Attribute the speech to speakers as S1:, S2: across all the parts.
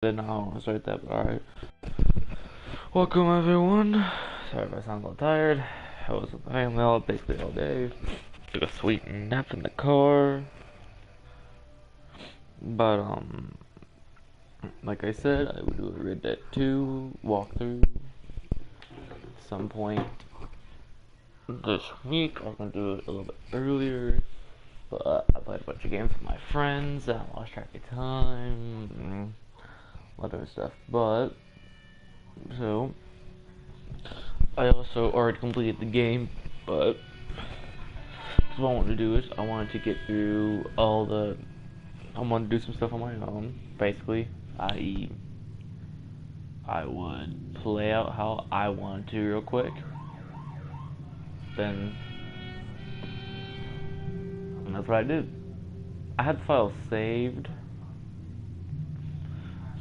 S1: Didn't know how I want to start that, but alright. Welcome everyone. Sorry if I sound a little tired. I was with the family basically all day. Took a sweet nap in the car. But like I said, I would do a Red Dead 2 walkthrough at some point this week. I'm gonna do it a little bit earlier. But I played a bunch of games with my friends. I lost track of time. A lot of other stuff. But so I also already completed the game, but what I wanted to do is I wanted to get through all the. I wanted to do some stuff on my own, basically. I.e., I would play out how I wanted to real quick. Then, and that's what I did. I had the file saved,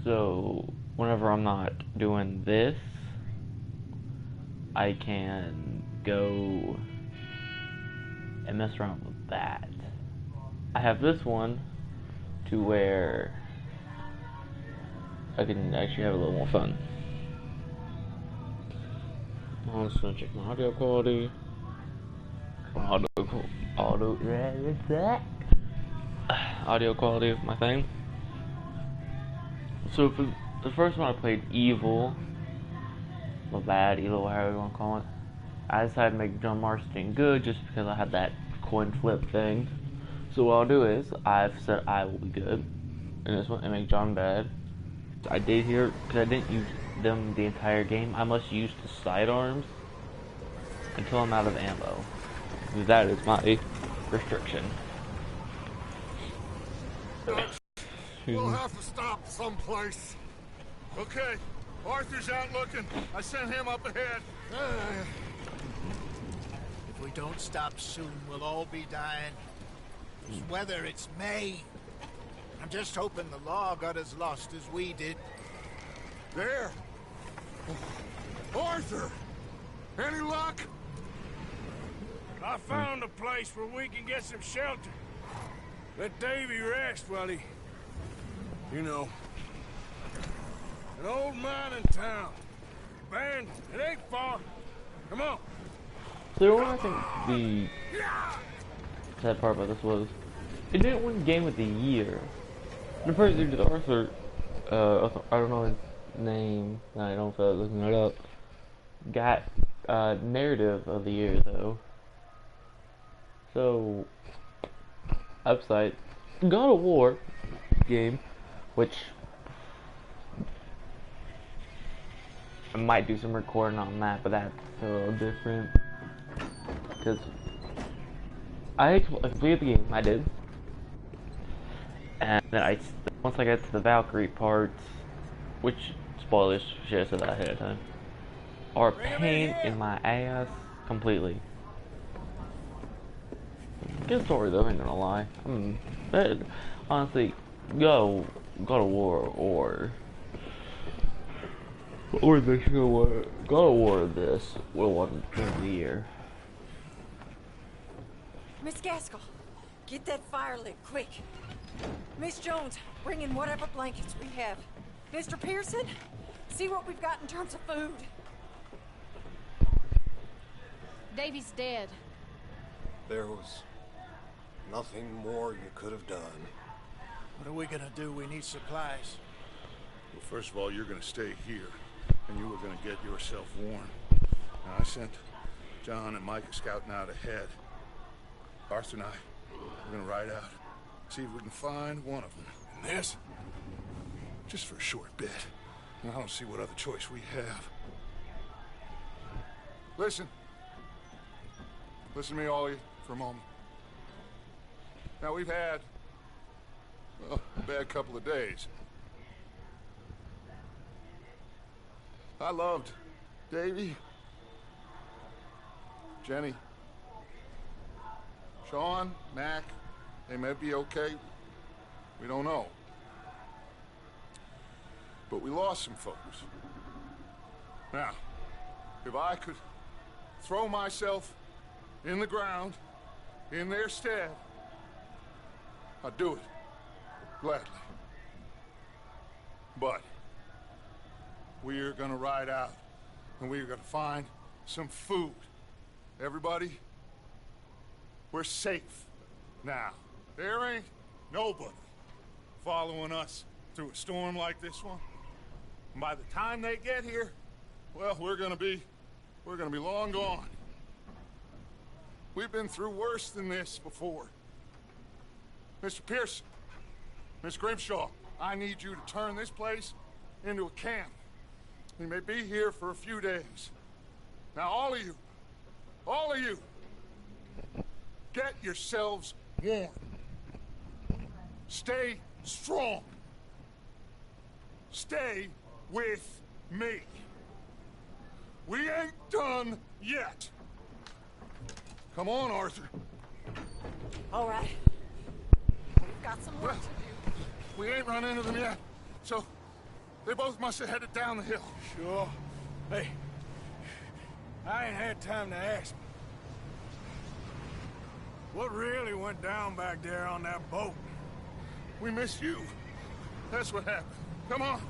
S1: so whenever I'm not doing this, I can go and mess around with that. I have this one to where I can actually have a little more fun. I'm just gonna check my audio quality. Audio quality of my thing. So for the first one, I played Evil, or Bad Evil, whatever you want to call it. I decided to make John Marston good just because I had that coin flip thing. So what I'll do is I've said I will be good in this one and make John bad. I did here because I didn't use them the entire game. I must use the sidearms until I'm out of ammo. That is my restriction.
S2: We'll have to stop someplace. Okay, Arthur's out looking. I sent him up ahead.
S3: If we don't stop soon, we'll all be dying. It's weather, it's May. I'm just hoping the law got as lost as we did.
S2: There. Arthur! Any luck?
S4: I found a place where we can get some shelter. Let Davy rest while he... You know. An old mining town. Abandoned. It ain't far. Come on.
S1: So I think the sad part about this was it didn't win Game of the Year. The person who did Arthur, I don't know his name. I don't feel like looking it up. Got Narrative of the Year though. So upside, God of War game, which I might do some recording on that, but that's a little different because I completed the game. I did, and then once I got to the Valkyrie parts, which spoilers, should have said that ahead of time, are a pain in my ass completely. Good story though, I ain't gonna lie. Honestly, God of War or the show, God of War this will won Game of the Year.
S5: Miss Gaskell, get that fire lit, quick. Miss Jones, bring in whatever blankets we have. Mr. Pearson, see what we've got in terms of food.
S6: Davy's dead.
S7: There was nothing more you could have done.
S3: What are we gonna do? We need supplies.
S2: Well, first of all, you're gonna stay here, and you were gonna get yourself warm. Now, I sent John and Micah scouting out ahead. Arthur and we're gonna ride out, see if we can find one of them. And this, just for a short bit. I don't see what other choice we have. Listen to me, all of you, for a moment. Now, we've had, well, a bad couple of days. I loved Davy, Jenny, Sean, Mac. They may be okay. We don't know. But we lost some folks. Now, if I could throw myself in the ground in their stead, I'd do it gladly. But we are gonna ride out, and we are gonna find some food. Everybody, we're safe now. There ain't nobody following us through a storm like this one. And by the time they get here, well, we're gonna be long gone. We've been through worse than this before. Mr. Pearson, Miss Grimshaw, I need you to turn this place into a camp. We may be here for a few days. Now, all of you, get yourselves warm. Stay strong. Stay with me. We ain't done yet. Come on, Arthur.
S5: All right. We've got some work to do.
S2: We ain't run into them yet, so they both must have headed down the hill.
S4: Sure. Hey, I ain't had time to ask. What really went down back there on that boat?
S2: We missed you. That's what happened. Come on.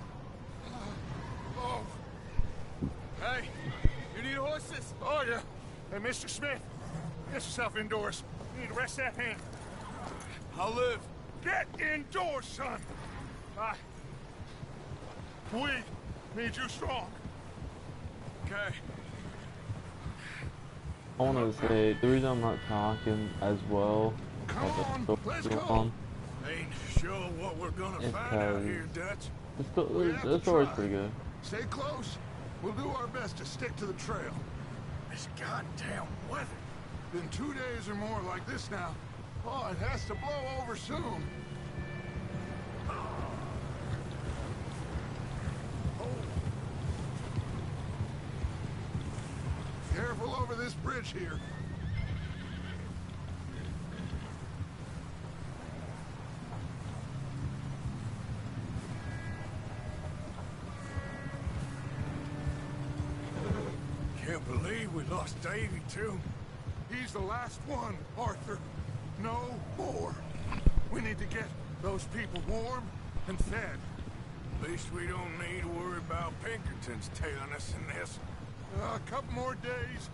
S2: Oh.
S4: Hey, you need horses?
S2: Oh, yeah. Hey, Mr. Smith, get yourself indoors. You need to rest that hand.
S4: I'll live.
S2: Get indoors, son. We need you strong.
S4: Okay.
S1: I want to say the reason I'm not talking as well
S2: Come
S1: as
S2: on,
S1: the
S2: let's
S1: story's
S2: go.
S1: going on
S4: Ain't sure what we're gonna
S1: It's
S4: find out
S1: cause-
S4: here, Dutch.
S1: the story's pretty good.
S2: Stay close. We'll do our best to stick to the trail.
S4: This goddamn weather.
S2: Been 2 days or more like this now. Oh, it has to blow over soon. Careful over this bridge here.
S4: Can't believe we lost Davy, too.
S2: He's the last one, Arthur. No more. We need to get those people warm and fed.
S4: At least we don't need to worry about Pinkertons tailing us in this.
S2: A couple more days,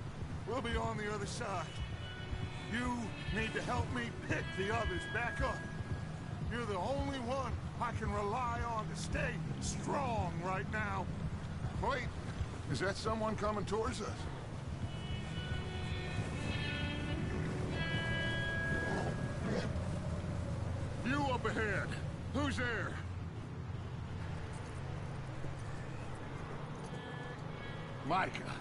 S2: we'll be on the other side. You need to help me pick the others back up. You're the only one I can rely on to stay strong right now. Wait, is that someone coming towards us? You up ahead. Who's there? Micah.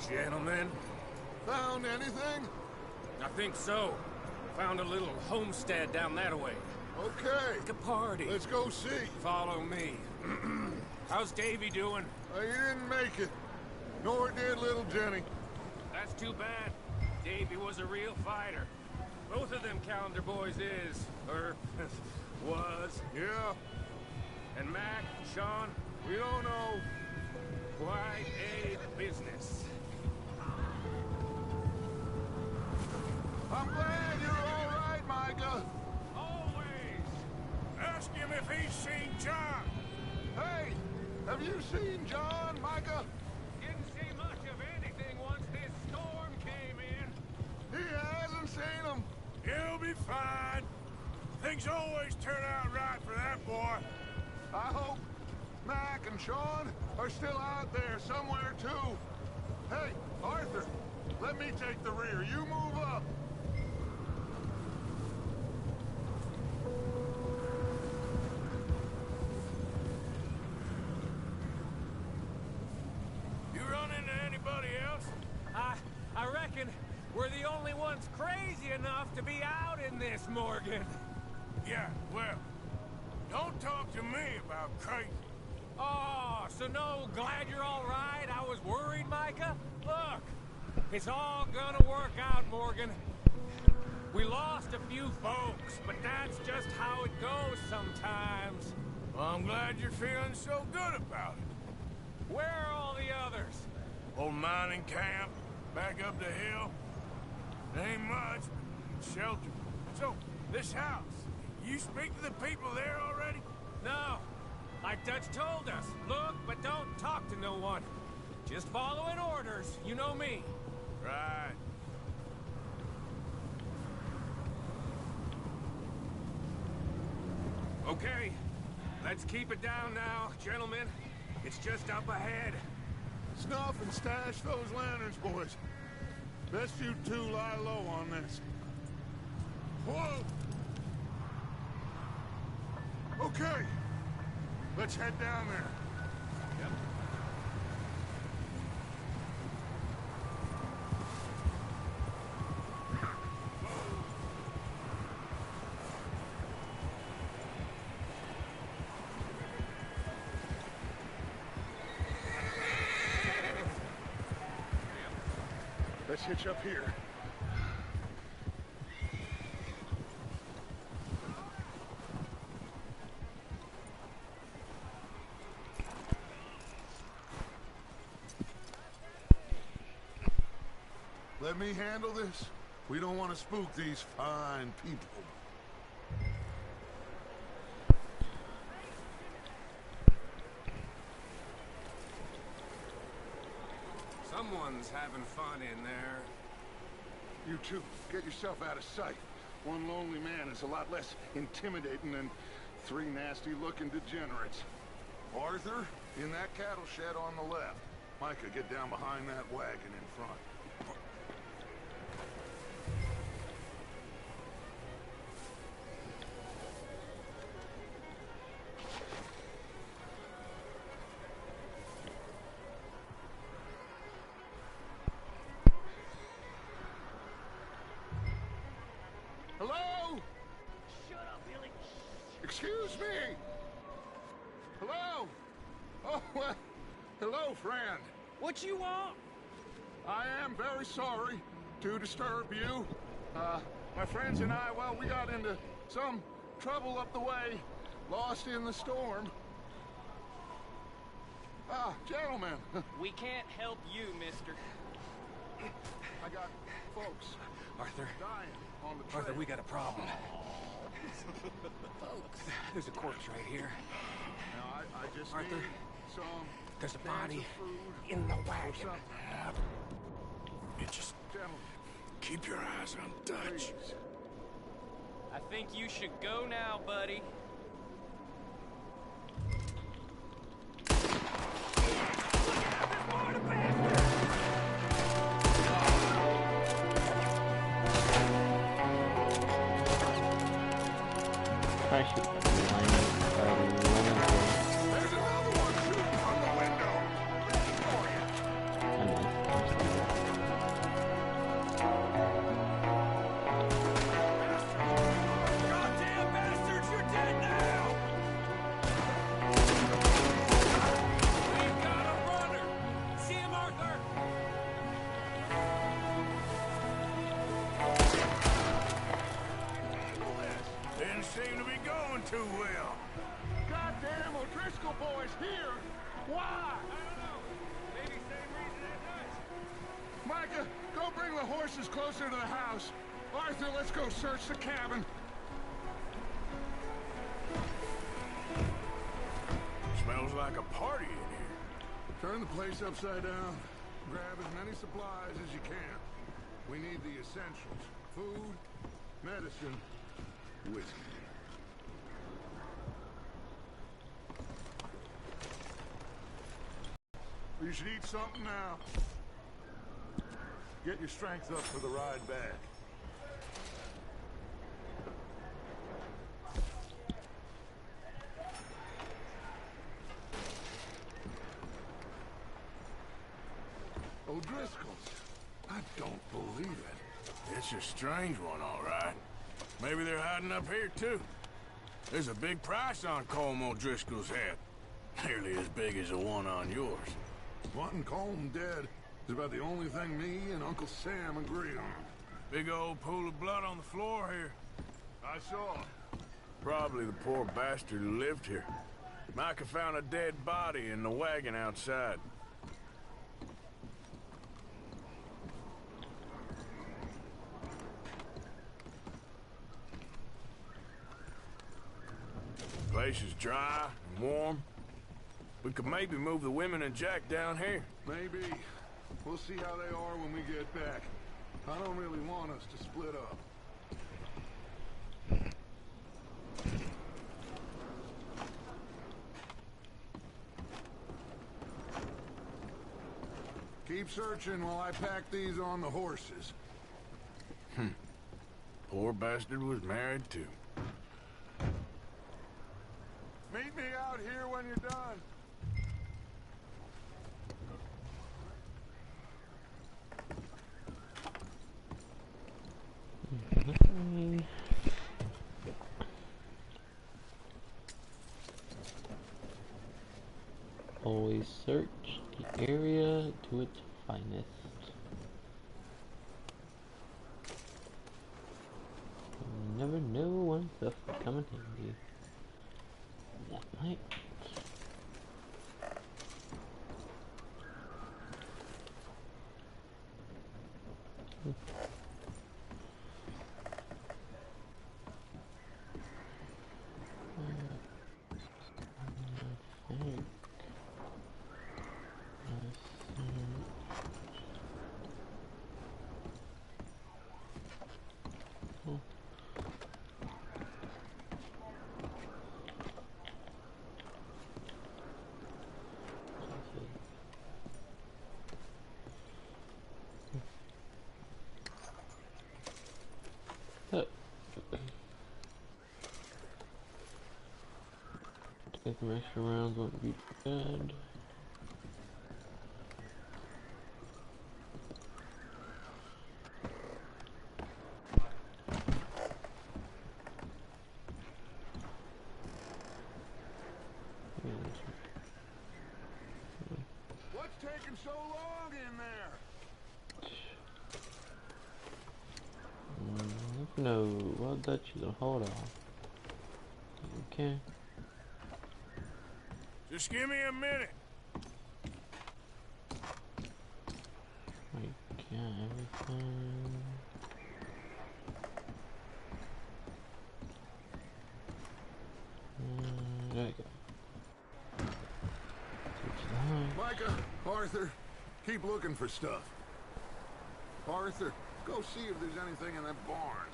S8: Gentlemen,
S2: Found anything?
S8: I think so. Found a little homestead down that way.
S2: Okay.
S8: Like a party.
S2: Let's go see.
S8: Follow me. How's Davy doing?
S2: He didn't make it. Nor did little Jenny.
S8: That's too bad. Davy was a real fighter. Both of them Calendar boys is, or was.
S2: Yeah,
S8: And Mac, Sean,
S2: we don't know.
S8: quite a business.
S2: I'm glad you're all right, Micah.
S8: Always.
S4: Ask him if he's seen John.
S2: Hey, have you seen John, Micah?
S8: Didn't see much of anything once this storm came in.
S2: He hasn't seen him.
S4: He'll be fine. Things always turn out right for that boy.
S2: I hope Mac and Sean are still out there somewhere, too. Hey, Arthur, let me take the rear. You move up.
S4: You run into anybody else?
S8: I reckon we're the only ones crazy enough to be out in this, Morgan.
S4: Yeah, well, don't talk to me about crazy.
S8: Oh, so no, glad you're all right? I was worried, Micah. Look, it's all gonna work out, Morgan. We lost a few folks, but that's just how it goes sometimes.
S4: Well, I'm glad you're feeling so good about it.
S8: Where are all the others?
S4: Old mining camp, back up the hill. Ain't much, but shelter. So, this house, you speak to the people there already?
S8: No. Like Dutch told us, look, but don't talk to no one. Just following orders, you know me.
S4: Right.
S8: Okay, let's keep it down now, gentlemen. It's just up ahead.
S2: Snuff and stash those lanterns, boys. Best you two lie low on this. Whoa! Okay, let's head down there.
S8: Yep.
S2: Let's hitch up here. Let me handle this. We don't want to spook these fine people.
S8: Someone's having fun in there.
S2: You two, get yourself out of sight. One lonely man is a lot less intimidating than three nasty-looking degenerates. Arthur, in that cattle shed on the left. Micah, get down behind that wagon in front. Hello?
S3: Shut up, Billy.
S2: Excuse me? Hello? Oh, well, hello, friend.
S8: What you want?
S2: I am very sorry to disturb you. My friends and I, well, we got into some trouble up the way, lost in the storm. Gentlemen,
S9: We can't help you, mister.
S2: I got folks
S8: Arthur.
S2: dying on the trail.
S8: Arthur, we got a problem. Folks, there's a corpse right here.
S2: Now, I just
S8: Arthur,
S2: need some
S8: there's a
S2: cans
S8: body
S2: of food
S8: in the
S2: or
S8: wagon.
S2: something.
S4: You just
S2: Gentlemen,
S4: keep your eyes on Dutch.
S2: please.
S9: I think you should go now, buddy.
S1: I should have line
S2: There's another one shooting from the window. For you.
S8: Goddamn bastards, you're dead now! We've got a runner! See him, Arthur?
S4: Didn't seem to be going too well.
S2: Goddamn O'Driscoll boys here. Why?
S8: I don't know. Maybe same reason as us.
S2: Micah, go bring the horses closer to the house. Arthur, let's go search the cabin.
S4: Smells like a party in here.
S2: Turn the place upside down. Grab as many supplies as you can. We need the essentials. Food, medicine, whiskey. You should eat something now. Get your strength up for the ride back. O'Driscoll's. I don't believe it.
S4: It's a strange one, all right. Maybe they're hiding up here, too. There's a big price on Colm O'Driscoll's head. Nearly as big as the one on yours.
S2: Wanting Colm dead is about the only thing me and Uncle Sam agree on.
S4: Big old pool of blood on the floor here.
S2: I saw.
S4: Probably the poor bastard who lived here. Micah found a dead body in the wagon outside. Place is dry and warm. We could maybe move the women and Jack down here.
S2: Maybe. We'll see how they are when we get back. I don't really want us to split up. Keep searching while I pack these on the horses.
S4: Poor bastard was married too.
S2: Meet me out here when you're done.
S1: Always search the area to its finest. You never know when stuff will come in handy. That might. Take some extra rounds won't be bad.
S2: What's taking so long in there?
S1: No, well, that you can hold on. Okay.
S4: Just give me a minute.
S1: I got everything. There you go.
S2: Micah, Arthur, keep looking for stuff. Arthur, go see if there's anything in that barn.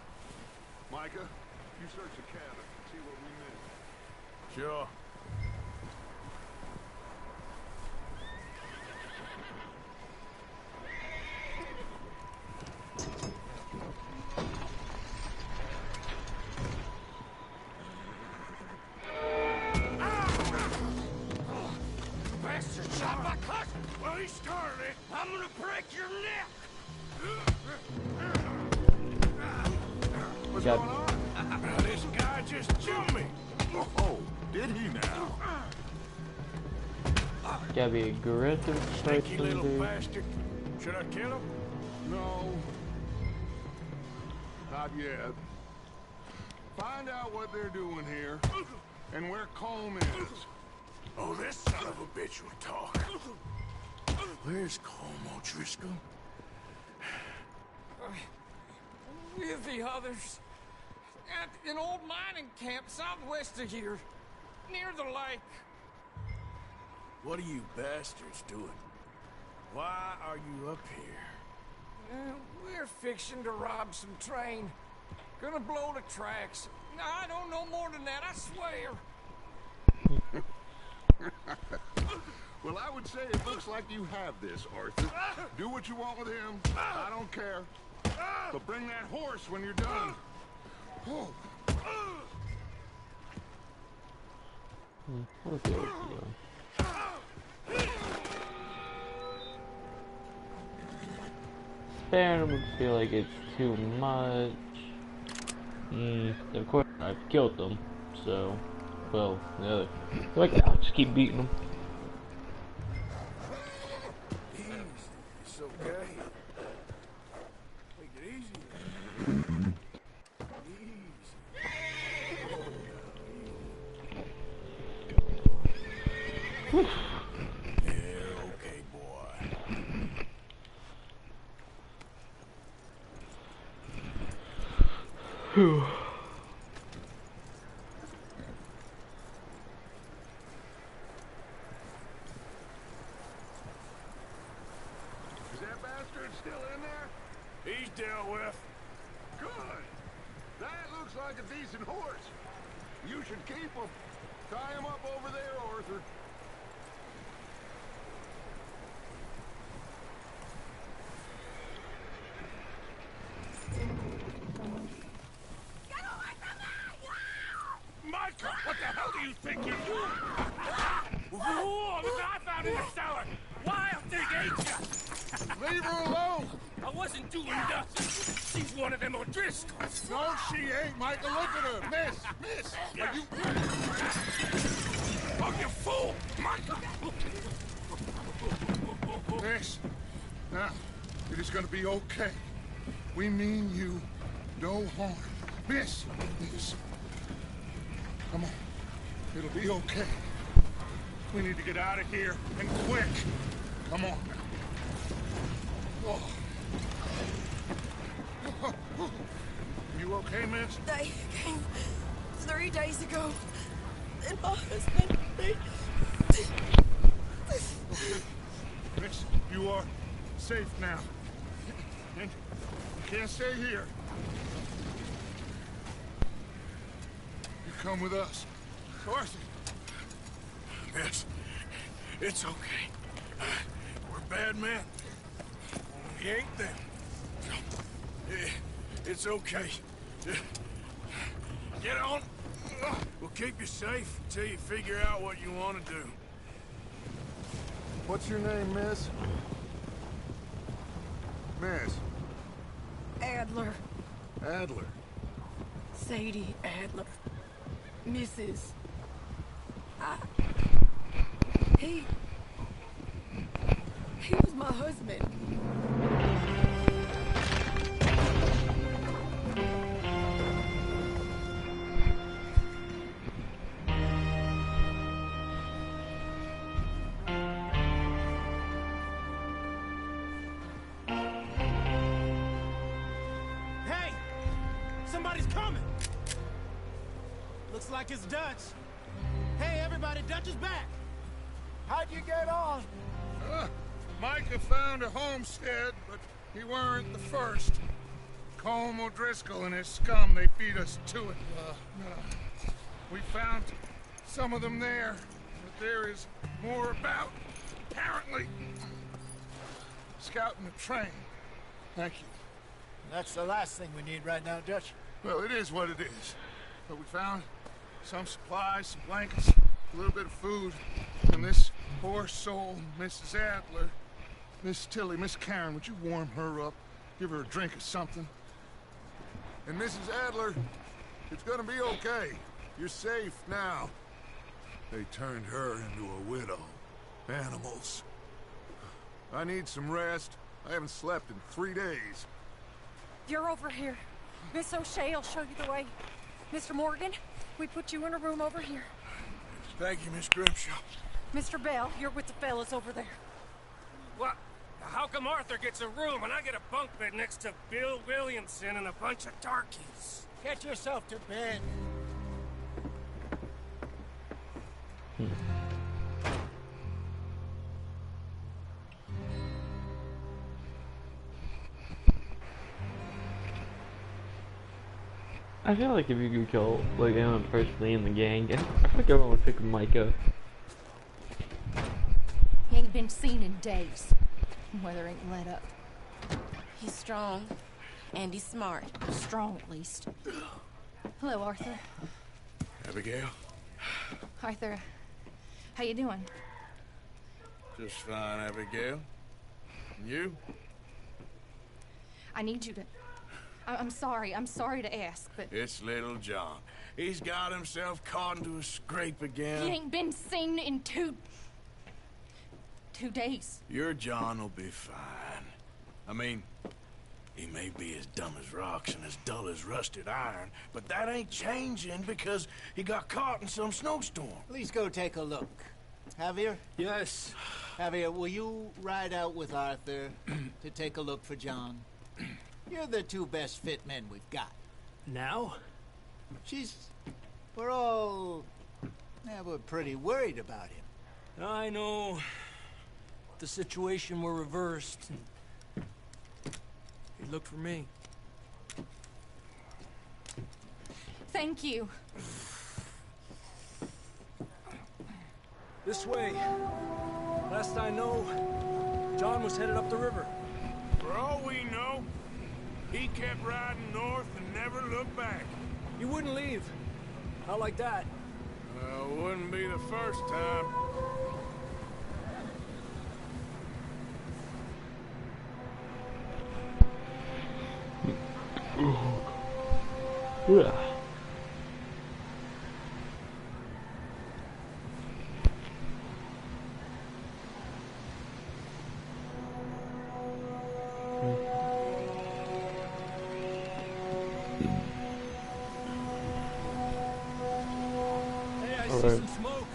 S2: Micah, you search the cabin, see what we missed.
S4: Sure. This guy just jumped me.
S2: Oh, did he now?
S1: Gotta be aggressive
S4: Sneaky
S1: person,
S4: little
S1: dude.
S4: bastard. Should I kill him?
S2: No. Not yet. Find out what they're doing here and where Colm is.
S4: Oh, this son of a bitch will talk. Where's Colm O'Driscoll?
S8: With the others. At an old mining camp southwest of here. Near the lake.
S4: What are you bastards doing? Why are you up here?
S8: We're fixing to rob some train. Gonna blow the tracks. I don't know more than that, I swear.
S2: Well, I would say it looks like you have this, Arthur. Do what you want with him. I don't care. But bring that horse when you're done. Oh.
S1: Okay, Sparing would feel like it's too much. Of course, I've killed them, so, well, the other. Like, I'll just keep beating them.
S4: Easy, it's okay. Take it easy. Easy. Yeah, okay, boy.
S2: bastard still in there?
S4: He's dealt with.
S2: Good. That looks like a decent horse. You should keep him. Tie him up over there, Arthur.
S4: Micah, what the hell do you think you're doing? Whoa, look what I found in the cellar. Wild thing, ain't ya?
S2: Leave her alone.
S4: I wasn't doing nothing. She's one of them O'Driscolls.
S2: No, she ain't, Micah. Look at her. Miss. Are you...
S4: Oh, you fool! Micah!
S2: Miss. Now, it is gonna be okay. We mean you no harm. Miss. Come on. It'll be okay. We need to get out of here, and quick. Come on. Oh. You okay, miss?
S5: They came 3 days ago. And my husband,
S2: Miss, you are safe now. And you can't stay here. You come with us. Arthur.
S4: Miss, it's okay. We're bad men. We ain't them. It's okay. Get on. We'll keep you safe until you figure out what you want to do.
S2: What's your name, miss? Miss.
S5: Adler.
S2: Adler.
S5: Sadie Adler. Mrs. He was my husband.
S8: Hey! Somebody's coming! Looks like it's Dutch. Hey, everybody, Dutch is back!
S3: How'd you get on?
S2: Micah found a homestead, but he weren't the first. Colm O'Driscoll and his scum, they beat us to it. We found some of them there, but there is more about, apparently. Scouting the train. Thank you.
S3: That's the last thing we need right now, Dutch.
S2: Well, it is what it is. But we found some supplies, some blankets, a little bit of food, and this poor soul, Mrs. Adler, Miss Tilly, Miss Karen, would you warm her up? Give her a drink or something? And Mrs. Adler, it's gonna be okay. You're safe now. They turned her into a widow. Animals. I need some rest. I haven't slept in 3 days.
S5: You're over here. Miss O'Shea will show you the way. Mr. Morgan, we put you in a room over here.
S4: Thank you, Miss Grimshaw.
S5: Mr. Bell, you're with the fellas over there.
S8: What? How come Arthur gets a room and I get a bunk bed next to Bill Williamson and a bunch of darkies?
S3: Get yourself to bed.
S1: I feel like if you could kill like anyone personally in the gang, and I think everyone would pick Micah.
S6: He ain't been seen in days. Weather ain't let up.
S10: He's strong, and he's smart.
S6: Strong, at least. Hello, Arthur.
S4: Abigail?
S6: Arthur, how you doing?
S4: Just fine, Abigail. And you?
S6: I need you to... I'm sorry to ask, but...
S4: It's little John. He's got himself caught into a scrape again.
S6: He ain't been seen in two days.
S4: Your John will be fine. I mean, he may be as dumb as rocks and as dull as rusted iron, but that ain't changing because he got caught in some snowstorm.
S3: Please go take a look. Javier?
S8: Yes.
S3: Javier, will you ride out with Arthur to take a look for John? You're the two best fit men we've got.
S8: Now?
S3: We're pretty worried about him.
S8: I know. The situation were reversed.
S11: look for me.
S6: Thank you.
S11: This way. Last I know, John was headed up the river.
S4: For all we know, he kept riding north and never looked back.
S11: He wouldn't leave. Not like that.
S4: Wouldn't be the first time.
S1: Yeah.
S11: See some smoke.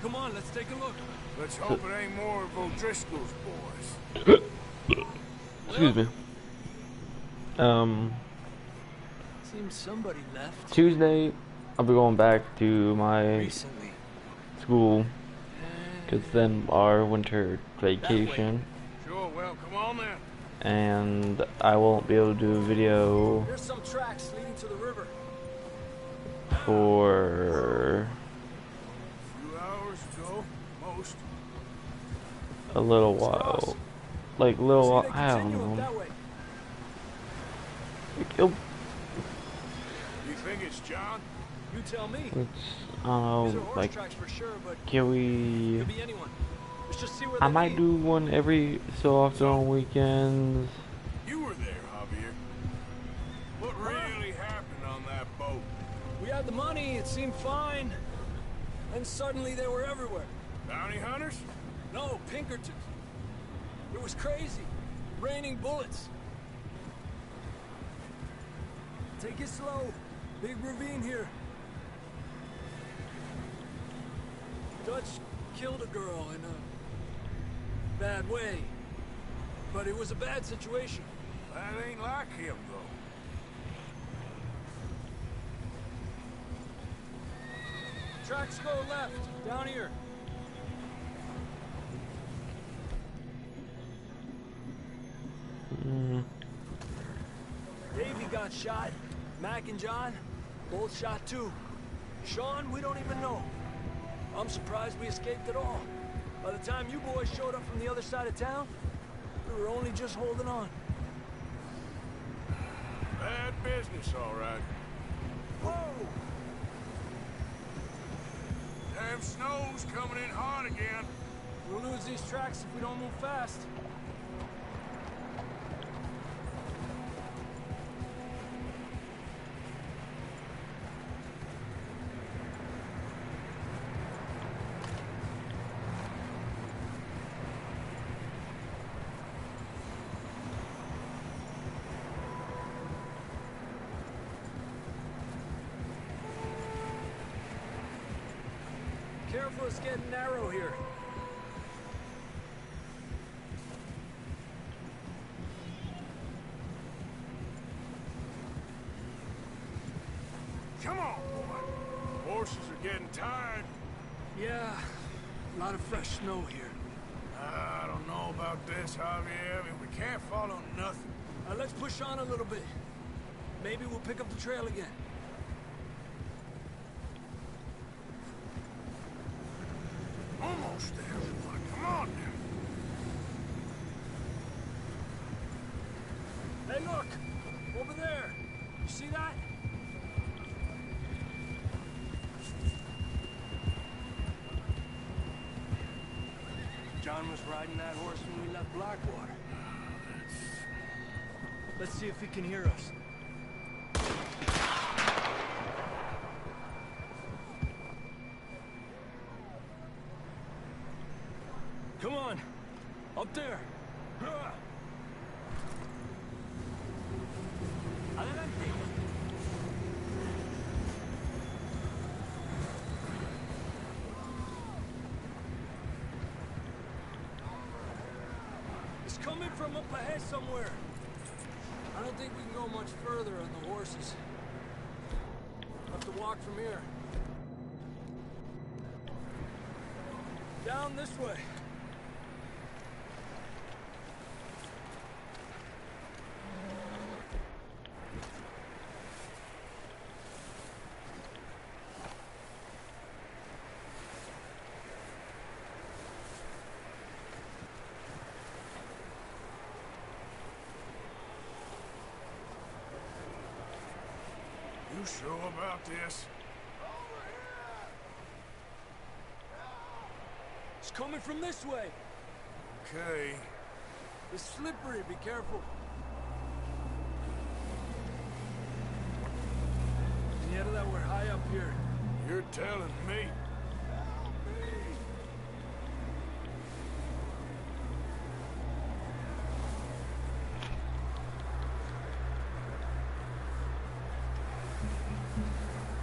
S11: Come on, let's take a look.
S4: Let's hope it ain't more of O'Driscoll's boys.
S1: Excuse me.
S11: Seems somebody left.
S1: Tuesday, I'll be going back to my
S11: Recently.
S1: school, because then our winter vacation,
S4: Sure, well, come on then.
S1: and I won't be able to do a video
S11: There's some tracks leading to the river.
S1: for
S4: A few hours ago, most.
S1: a little while. Like, little while, I don't
S11: Continue up
S1: know.
S11: that way.
S1: It'll-
S4: You think it's John?
S11: You tell me.
S1: It's, I
S11: These are
S1: don't know,
S11: horse
S1: like,
S11: tracks for sure, but
S1: can we...
S11: could be anyone. Let's just see where
S1: I
S11: they
S1: might
S11: lead.
S1: do one every so often on weekends.
S4: You were there, Javier. What really happened on that boat?
S11: We had the money, it seemed fine. And suddenly they were everywhere.
S4: Bounty hunters?
S11: No, Pinkertons. It was crazy. Raining bullets. Take it slow. Big ravine here. Dutch killed a girl in a bad way. But it was a bad situation.
S4: That ain't like him, though.
S11: Tracks go left, down here. Davey got shot. Mac and John, both shot too. Sean, we don't even know. I'm surprised we escaped at all. By the time you boys showed up from the other side of town, we were only just holding on.
S4: Bad business, all right.
S11: Whoa!
S4: Damn snow's coming in hard again.
S11: We'll lose these tracks if we don't move fast. Careful, it's getting narrow here.
S4: Come on, boy. Horses are getting tired.
S11: Yeah, a lot of fresh snow here.
S4: I don't know about this, Javier. I mean, we can't follow nothing.
S11: Let's push on a little bit. Maybe we'll pick up the trail again.
S4: Almost there, boy. Come on now.
S11: Hey, look! Over there! You see that? John was riding that horse when we left Blackwater. Let's see if he can hear us. Come on! Up there! Adelante! It's coming from up ahead somewhere. I don't think we can go much further on the horses. Have to walk from here. Down this way.
S4: sure about this?
S11: It's coming from this way.
S4: Okay.
S11: It's slippery, be careful. Yeah, that we're high up here.
S4: You're telling me.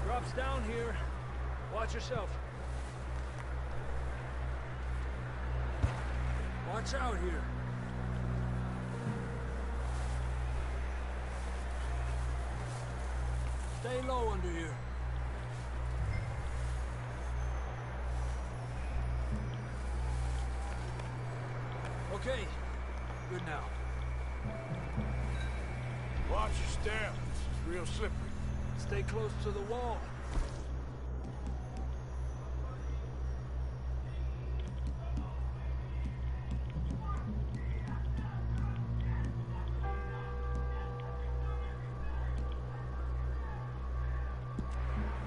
S11: Drops down here. Watch yourself. Watch out here. Stay low under here. Okay. Good now.
S4: Watch your step. It's real slippery.
S11: Stay close to the wall.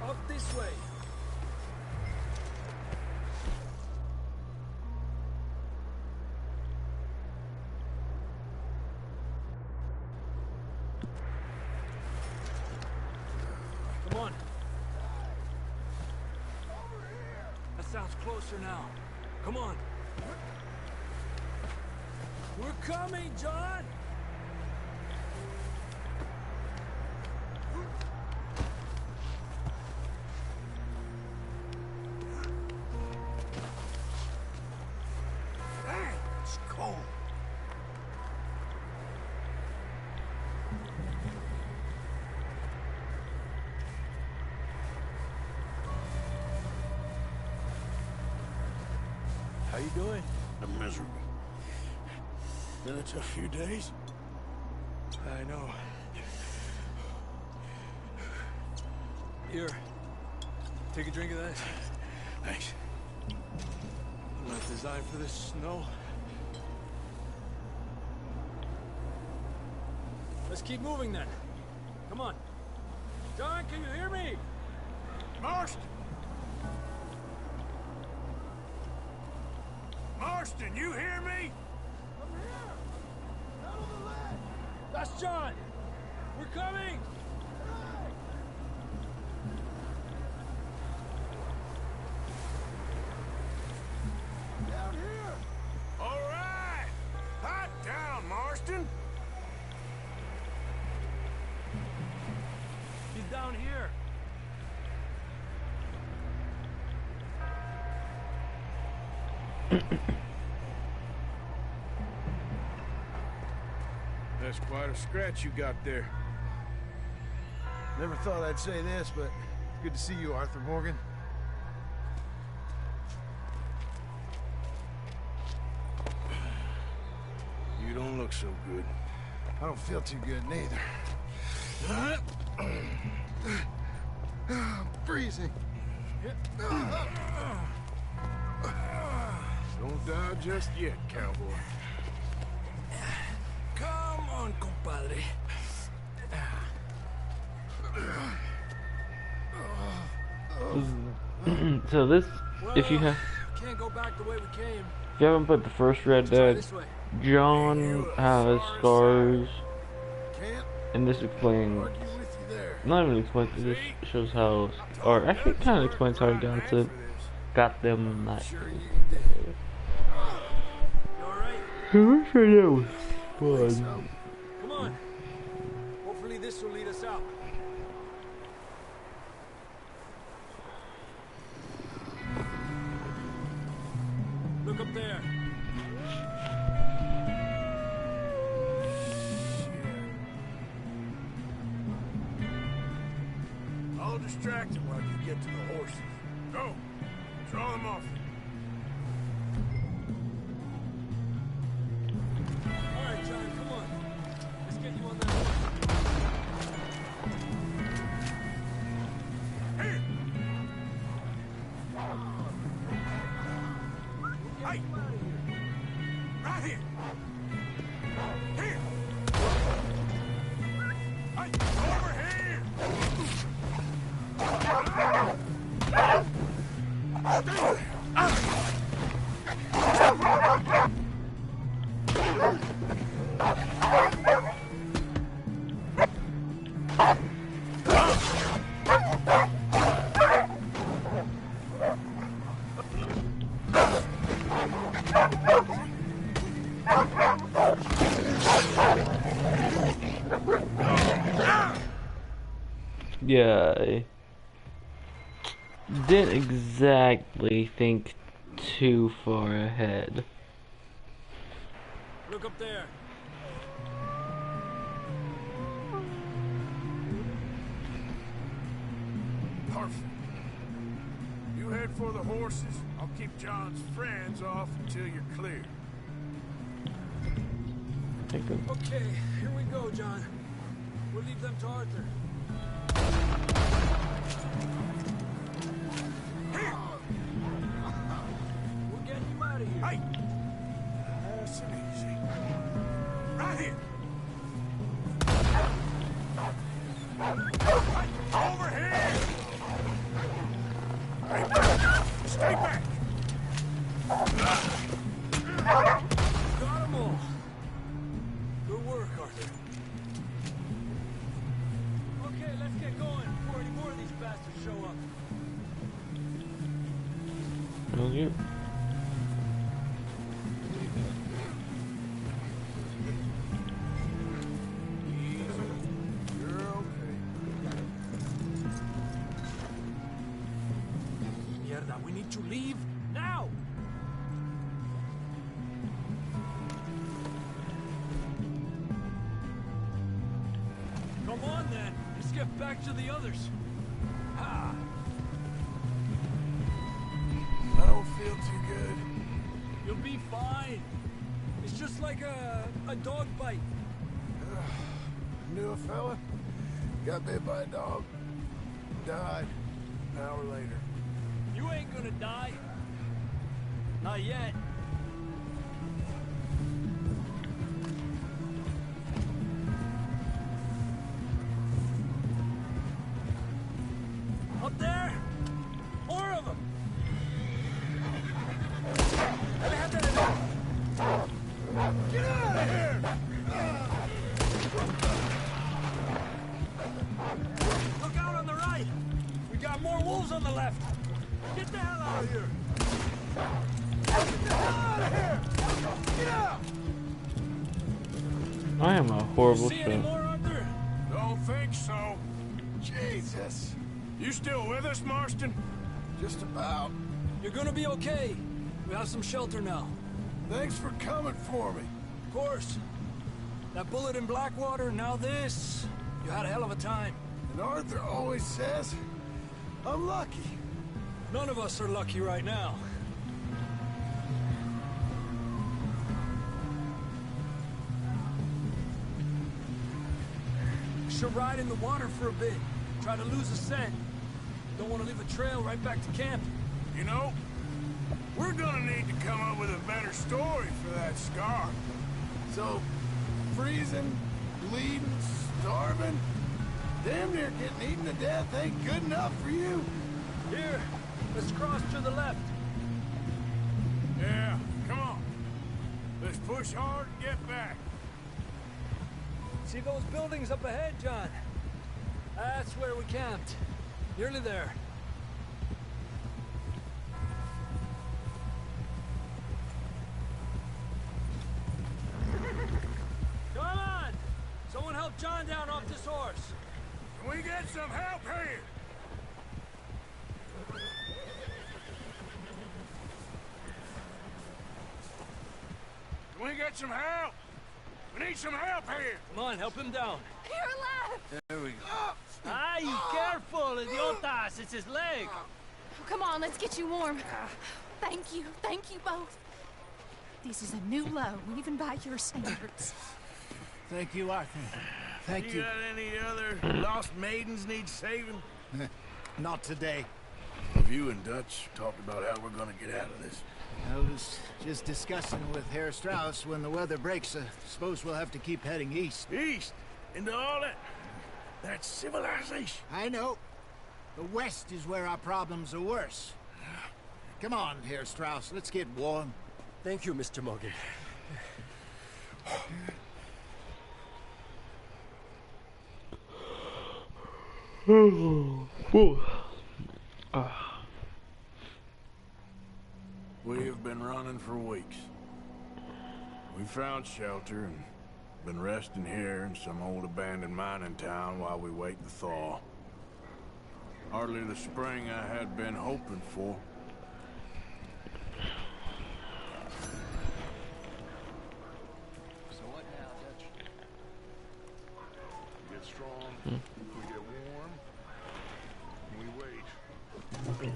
S11: Up this way. Come on. That sounds closer now. Come on. We're coming, John!
S4: Dang, it's cold.
S11: How you doing?
S4: I'm miserable. Been a tough few days.
S11: I know. Here. Take a drink of that.
S4: Thanks.
S11: Not designed for this snow. Let's keep moving then. Come on. John, can you hear me?
S4: Marston! Marston, you hear me?
S11: I'm here! Down on the ledge! That's John! We're coming!
S4: Down here! All right! Hot down, Marston!
S11: He's down here.
S4: That's quite a scratch you got there.
S12: Never thought I'd say this, but it's good to see you, Arthur Morgan.
S4: You don't look so good.
S12: I don't feel too good, neither. I'm freezing.
S4: Don't die just yet, cowboy.
S11: Come on, compadre.
S1: So this, if you
S11: Can't go back the way we came.
S1: if you haven't played the first Red Dead, John has scars, and this explains, not even explains, it just shows how, or actually it kind of explains how he got them that. I wish I knew it was fun.
S11: Come on. Hopefully this will lead us out. Look up there.
S4: I'll distract him while you get to the horses. Go! Draw them off.
S11: All right, John, come on. Let's get you on that horse.
S4: Here! Hey! Right here! Here! Hey, over here!
S1: Yeah, I didn't exactly think too far ahead.
S11: Look up there.
S4: Perfect. You head for the horses. I'll keep John's friends off until you're clear.
S11: Okay, here we go, John. We'll leave them to Arthur. We're getting you out of here.
S4: Hey! Nice and easy. Right here. Right over here! Hey, stay back!
S11: Got them all. Good work, Arthur. Okay, let's get going before any more of these bastards show up.
S1: Thank you.
S4: You're okay.
S11: Mierda, we need to leave now! Come on then, let's get back to the others. Ah.
S4: I don't feel too good.
S11: You'll be fine. It's just like a dog bite.
S2: Knew a fella, got bit by a dog, died an hour later.
S11: You ain't gonna die. Not yet. Up there? More of them. Get out of here! Look out on the right. We got more wolves on the left. Get the hell out of here! Get the hell out of here! Get out!
S1: I am a horrible
S11: See any
S1: shot.
S11: more, Arthur?
S4: Don't think so.
S2: Jesus,
S4: You still with us, Marston?
S2: just about.
S11: You're gonna be okay. We have some shelter now.
S2: Thanks for coming for me.
S11: Of course. That bullet in Blackwater, now this. You had a hell of a time.
S2: And Arthur always says, I'm lucky.
S11: None of us are lucky right now. Should ride in the water for a bit. Try to lose a scent. Don't want to leave a trail right back to camp.
S4: You know, we're gonna need to come up with a better story for that scar.
S2: So, freezing, bleeding, starving, damn near getting eaten to death ain't good enough for you.
S11: Here, let's cross to the left.
S4: Yeah, come on. Let's push hard and get back.
S11: See those buildings up ahead, John? That's where we camped. Nearly there. Come on! Someone help John down off this horse.
S4: Can we get some help here? Can we get some help? We need some help here.
S11: Come on, help him down.
S6: You're alive!
S4: There we go.
S11: Ay, careful, idiotas! It's his leg.
S6: Come on, let's get you warm. Thank you both. This is a new low, even by your standards.
S3: Thank you, Arthur. Thank you.
S4: You got any other lost maidens need saving?
S3: Not today.
S2: Have you and Dutch talked about how we're gonna get out of this?
S3: I was just discussing with Herr Strauss when the weather breaks. I suppose we'll have to keep heading east.
S4: East? Into all that civilization.
S3: I know. The west is where our problems are worse. Come on, Herr Strauss, let's get warm.
S11: Thank you, Mr. Morgan.
S4: We have been running for weeks. We found shelter and been resting here in some old abandoned mining town while we wait the thaw. Hardly the spring I had been hoping for.
S2: So what now, Dutch? We get strong, we get warm, and we wait. When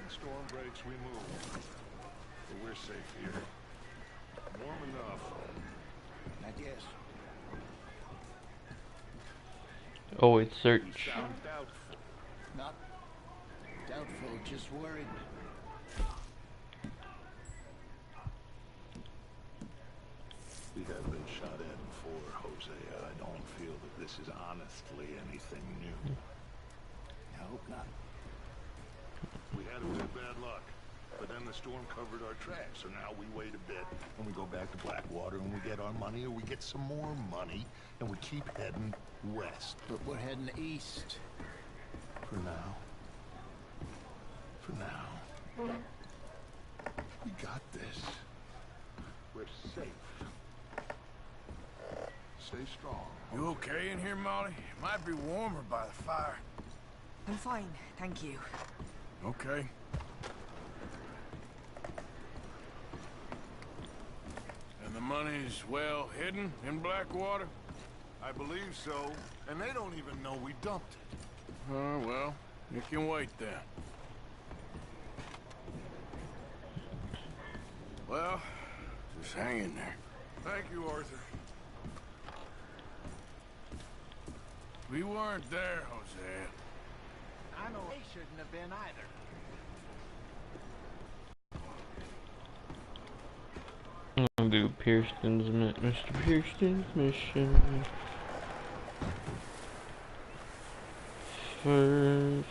S2: the storm breaks, we move. But we're safe here. Warm enough.
S3: I guess.
S1: Oh, it's search.
S2: You sound doubtful.
S3: Not doubtful, just worried.
S2: We have been shot at before, Hosea. I don't feel that this is honestly anything new.
S3: I hope not.
S2: We had a bit of bad luck, but then the storm covered our tracks, so now we wait a bit, and we go back to Blackwater, and we get our money, or we get some more money, and we keep heading west.
S3: But we're heading east.
S2: For now. For now. We got this. We're safe. Stay strong.
S4: You okay in here, Molly? It might be warmer by the fire.
S5: I'm fine, thank you.
S4: Okay. And the money's well hidden in Blackwater?
S2: I believe so, and they don't even know we dumped it.
S4: Oh, well, you can wait then. Well, just hang in there.
S2: Thank you, Arthur.
S4: We weren't there, Hosea.
S3: I know they shouldn't have been either.
S1: I'm gonna do Mr. Pearson's mission first.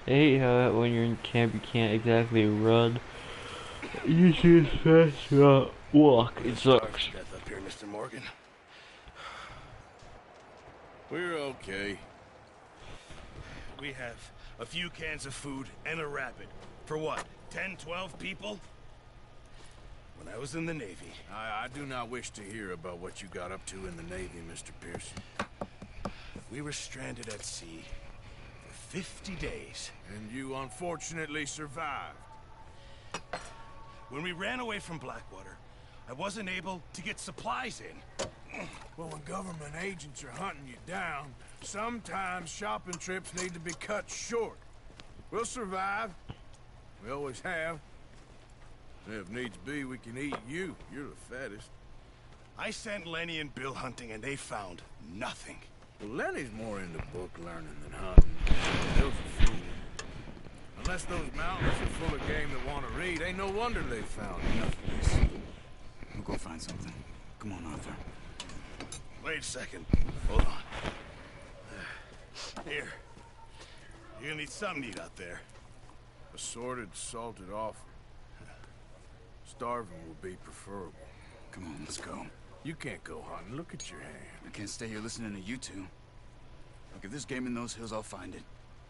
S1: I hate how when you're in camp you can't exactly run. You just fast walk. It sucks.
S4: Death up here, Mr. Morgan. We're okay.
S13: We have a few cans of food and a rapid. For what, 10, 12 people? When I was in the Navy.
S4: I do not wish to hear about what you got up to in the Navy, Mr. Pearson.
S13: We were stranded at sea for 50 days.
S4: And you unfortunately survived.
S13: When we ran away from Blackwater, I wasn't able to get supplies in.
S4: Well, when government agents are hunting you down, sometimes shopping trips need to be cut short. We'll survive. We always have. If needs be, we can eat you. You're the fattest.
S13: I sent Lenny and Bill hunting, and they found nothing.
S4: Well, Lenny's more into book learning than hunting. Bill's a fool. Unless those mountains are full of game that want to read, ain't no wonder they found nothing.
S14: We'll go find something. Come on, Arthur.
S13: Wait a second. Hold on. Here. You're gonna need something to eat out there.
S4: Assorted, salted offal. Starving will be preferable.
S14: Come on, let's go.
S4: You can't go hunting. Look at your hand.
S14: I can't stay here listening to you two. Look, if there's game in those hills, I'll find it.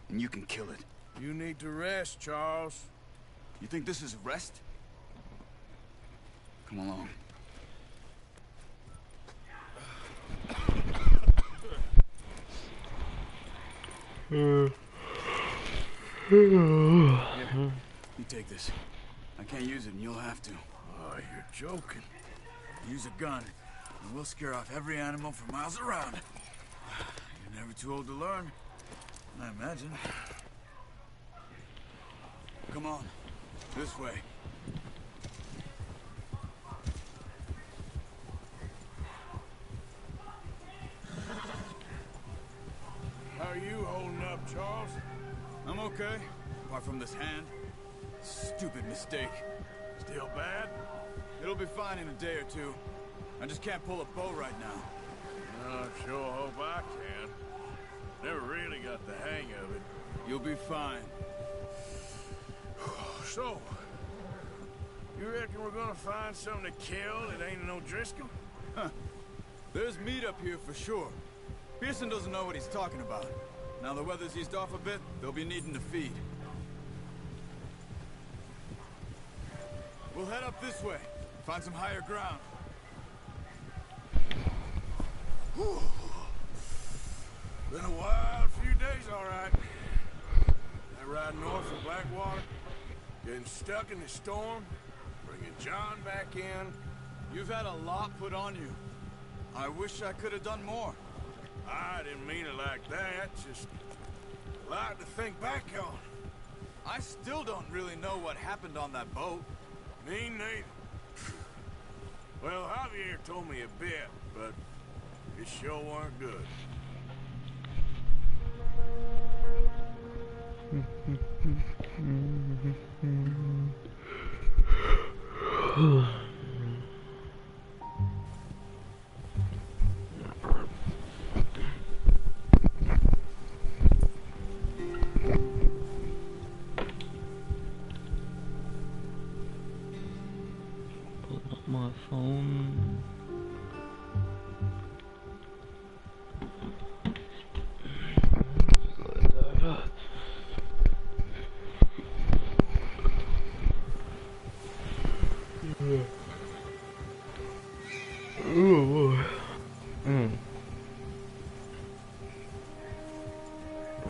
S14: And you can kill it.
S4: You need to rest, Charles.
S14: You think this is rest? Come along. Here, you take this. I can't use it, and you'll have to.
S4: Oh, you're joking.
S14: Use a gun, and we'll scare off every animal for miles around. You're never too old to learn, I imagine. Come on, this way.
S4: How are you holding up, Charles?
S14: I'm okay, apart from this hand. Stupid mistake.
S4: Still bad?
S14: It'll be fine in a day or two. I just can't pull a bow right now.
S4: I sure hope I can.
S14: You'll be fine.
S4: So, you reckon we're gonna find something to kill that ain't no Driscoll?
S14: Huh. There's meat up here for sure. Pearson doesn't know what he's talking about. Now the weather's eased off a bit, they'll be needing to feed. We'll head up this way. Find some higher ground.
S4: Whew. Been a wild few days, all right. That ride north from Blackwater, getting stuck in the storm, bringing John back in.
S14: You've had a lot put on you. I wish I could have done more.
S4: I didn't mean it like that, just a lot to think back on.
S14: I still don't really know what happened on that boat.
S4: Me neither. Well, Javier told me a bit, but it sure weren't good.
S1: Pulling up my phone.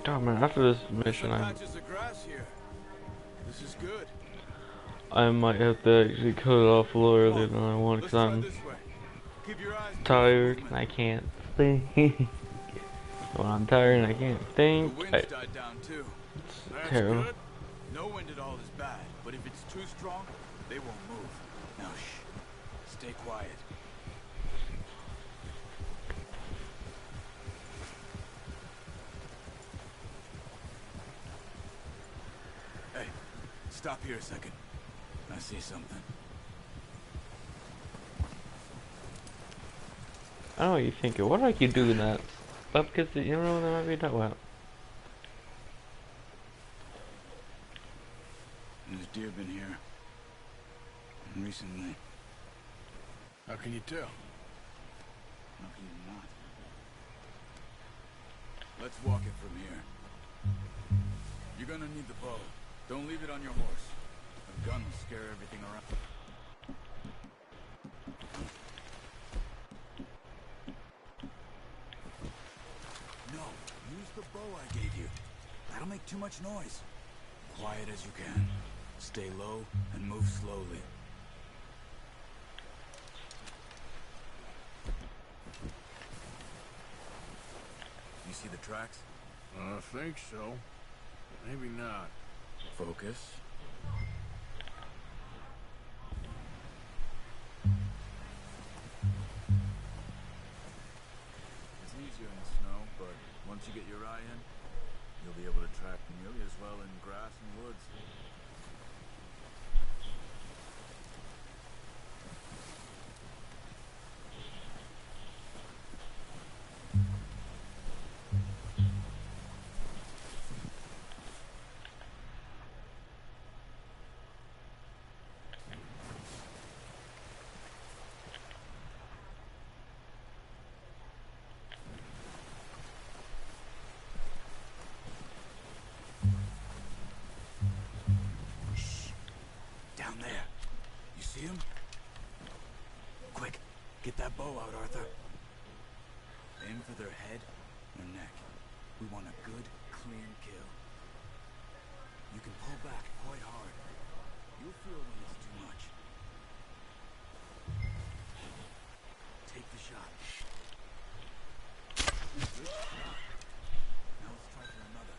S1: God, man, after this mission,
S14: Patches of grass here. This is good.
S1: I might have to actually cut it off a little earlier than I want because I'm tired and I can't think. When I'm tired and I can't think,
S14: The wind's died down too.
S1: It's terrible.
S14: Good. No wind at all is bad, but if it's too strong, they won't move. Now shh. Stay quiet. Hey, stop here a second. I see something.
S1: I don't know what you're thinking. What are you doing that? But because you don't know what might be talking about.
S14: There's deer been here. Recently.
S4: How can you tell?
S14: How can you not? Let's walk it from here. You're gonna need the bow. Don't leave it on your horse. A gun will scare everything around. No, use the bow I gave you. That'll make too much noise. Quiet as you can. Stay low and move slowly. You see the tracks?
S4: I think so. Maybe not.
S14: Focus. It's easier in the snow, but once you get your eye in, you'll be able to track nearly as well in grass and woods. Down there. You see him? Quick, get that bow out, Arthur. Aim for their head or neck. We want a good, clean kill. You can pull back quite hard. You'll feel when it's too much. Take the shot. Good shot. Now let's try for another.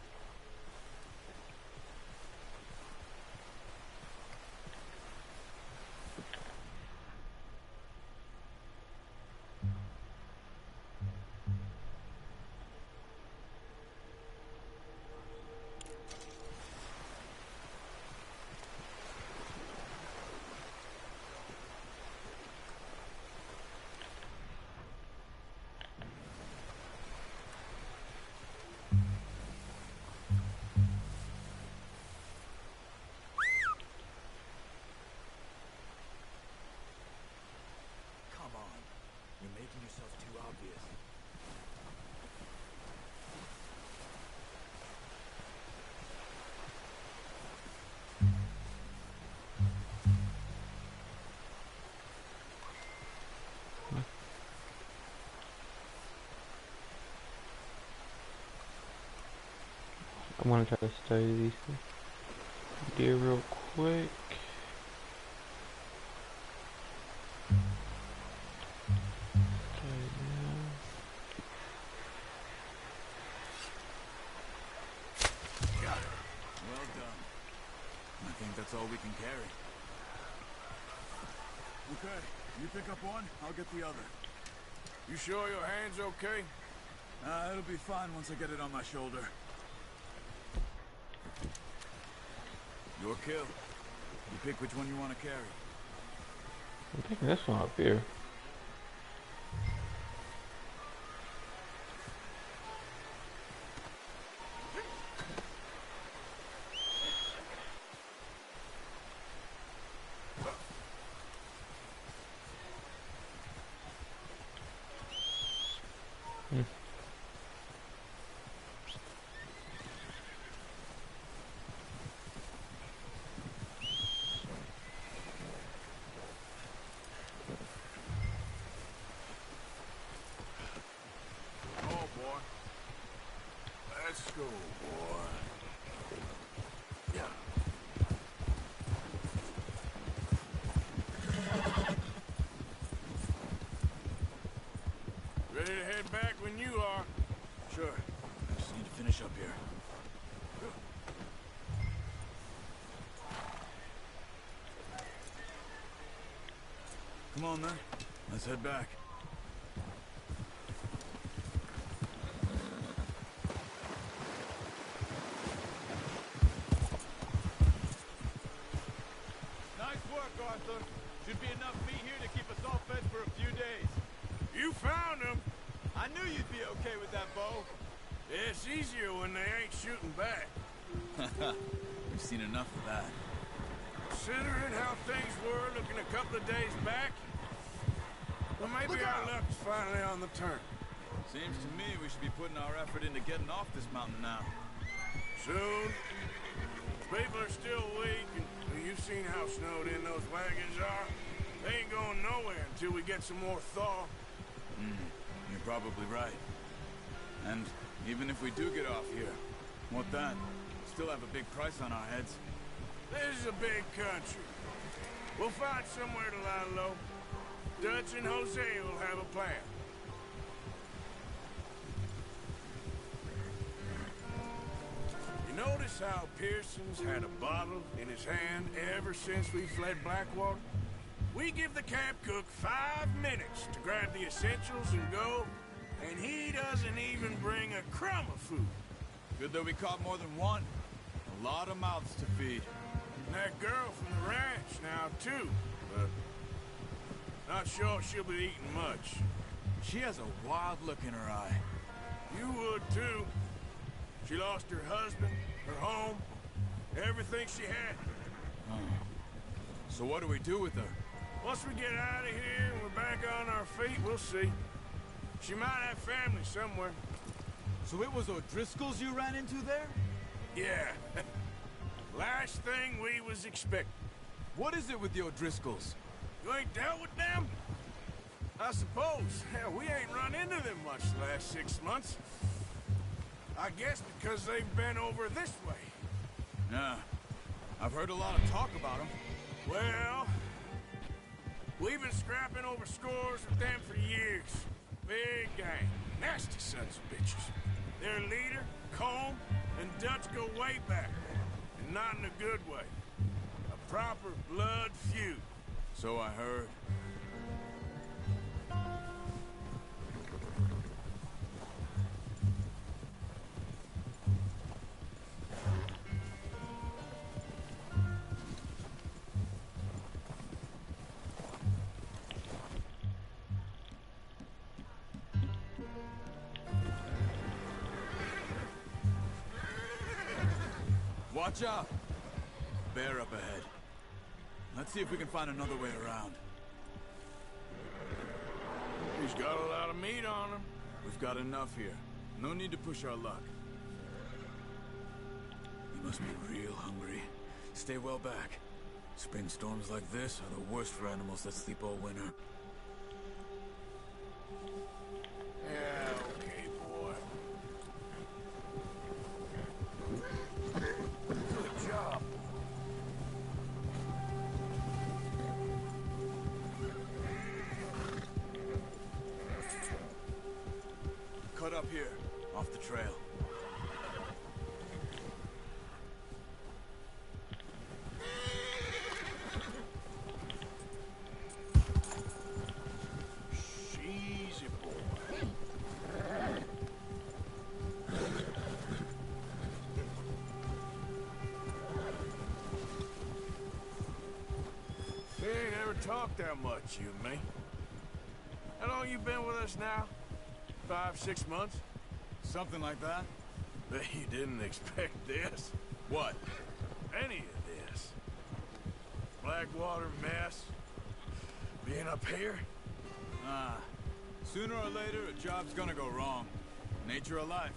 S1: I'm gonna try to study these deer real quick.
S14: Well done. I think that's all we can carry.
S4: Okay, you pick up one, I'll get the other. You sure your hand's okay?
S14: It'll be fine once I get it on my shoulder. Your kill. You pick which one you want to carry.
S1: I'm taking this one up here.
S4: Let's go, boy. Yeah. Ready to head back when you are?
S14: Sure. I just need to finish up here. Come on, then. Let's head back.
S15: Should be enough meat here to keep us all fed for a few days.
S4: You found him!
S15: I knew you'd be okay with that bow.
S4: It's easier when they ain't shooting back.
S14: We've seen enough of that.
S4: Considering how things were looking a couple of days back, well, maybe our luck's finally on the turn.
S14: Seems to me we should be putting our effort into getting off this mountain now.
S4: Soon. People are still weak, and you've seen how snowed in those wagons are. They ain't going nowhere until we get some more thaw.
S14: You're probably right. And even if we do get off here, what then? Still have a big price on our heads.
S4: This is a big country. We'll find somewhere to lie low. Dutch and Jose will have a plan. You notice how Pearson's had a bottle in his hand ever since we fled Blackwater? We give the camp cook 5 minutes to grab the essentials and go, and he doesn't even bring a crumb of food.
S14: Good that we caught more than one. A lot of mouths to feed.
S4: And that girl from the ranch now, too, but not sure she'll be eating much.
S14: She has a wild look in her eye.
S4: You would, too. She lost her husband, her home, everything she had.
S14: So what do we do with her?
S4: Once we get out of here and we're back on our feet, we'll see. She might have family somewhere.
S15: So it was O'Driscoll's you ran into there?
S4: Yeah. Last thing we was expecting.
S15: What is it with the O'Driscolls?
S4: You ain't dealt with them? I suppose. Hell, we ain't run into them much the last 6 months. I guess because they've been over this way.
S14: Yeah. I've heard a lot of talk about them.
S4: Well, we've been scrapping over scores with them for years. Big gang. Nasty sons of bitches. Their leader, Colm, and Dutch go way back. And not in a good way. A proper blood feud.
S14: So I heard. Watch out! Bear up ahead. Let's see if we can find another way around.
S4: He's got a lot of meat on him.
S14: We've got enough here. No need to push our luck. You must be real hungry. Stay well back. Spring storms like this are the worst for animals that sleep all winter.
S4: Yeah, okay, boy. never talked that much, you and me. How long you been with us now? 5, 6 months?
S15: Something like that?
S4: Bet you didn't expect this.
S15: What?
S4: Any of this. Blackwater mess. Being up here?
S15: Ah. Sooner or later, a job's gonna go wrong. Nature of life.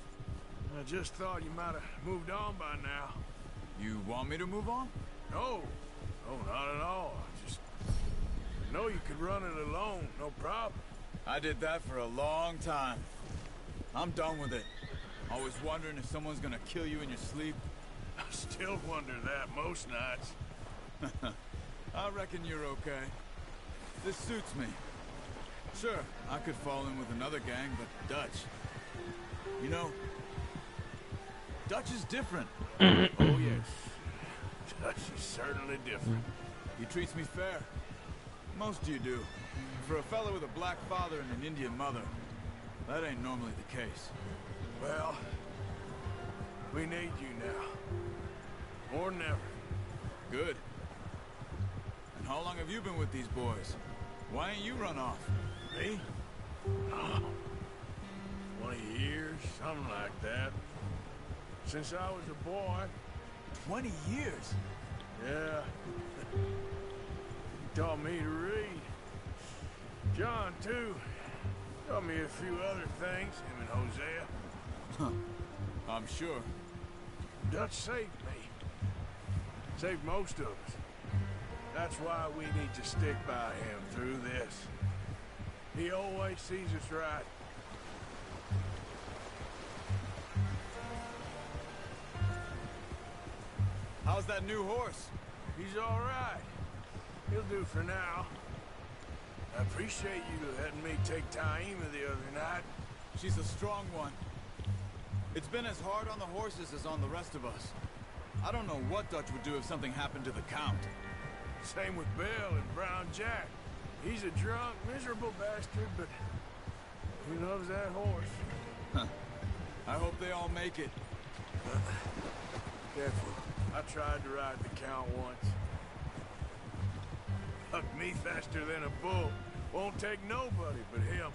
S4: I just thought you might have moved on by now.
S15: You want me to move on?
S4: No. No, not at all. I just know you could run it alone, no problem.
S15: I did that for a long time. I'm done with it. Always wondering if someone's gonna kill you in your sleep.
S4: I still wonder that most nights.
S15: I reckon you're okay. This suits me. Sure, I could fall in with another gang, but Dutch... You know, Dutch is different.
S4: Oh, yes. Dutch is certainly different.
S15: He treats me fair. Most of you do. For a fellow with a black father and an Indian mother, that ain't normally the case.
S4: Well, we need you now. More than ever.
S15: Good. And how long have you been with these boys? Why ain't you run off?
S4: Me? 20 years, something like that. Since I was a boy.
S15: 20 years?
S4: Yeah. He taught me to read. John, too. Taught me a few other things, him and Hosea.
S15: Huh. I'm sure.
S4: Dutch saved me. Saved most of us. That's why we need to stick by him through this. He always sees us right.
S15: How's that new horse?
S4: He's all right. He'll do for now. I appreciate you letting me take Taima the other night.
S15: She's a strong one. It's been as hard on the horses as on the rest of us. I don't know what Dutch would do if something happened to the Count.
S4: Same with Bill and Brown Jack. He's a drunk, miserable bastard, but he loves that horse.
S15: Huh. I hope they all make it.
S4: Careful. I tried to ride the Count once. Hucked me faster than a bull. Won't take nobody but him.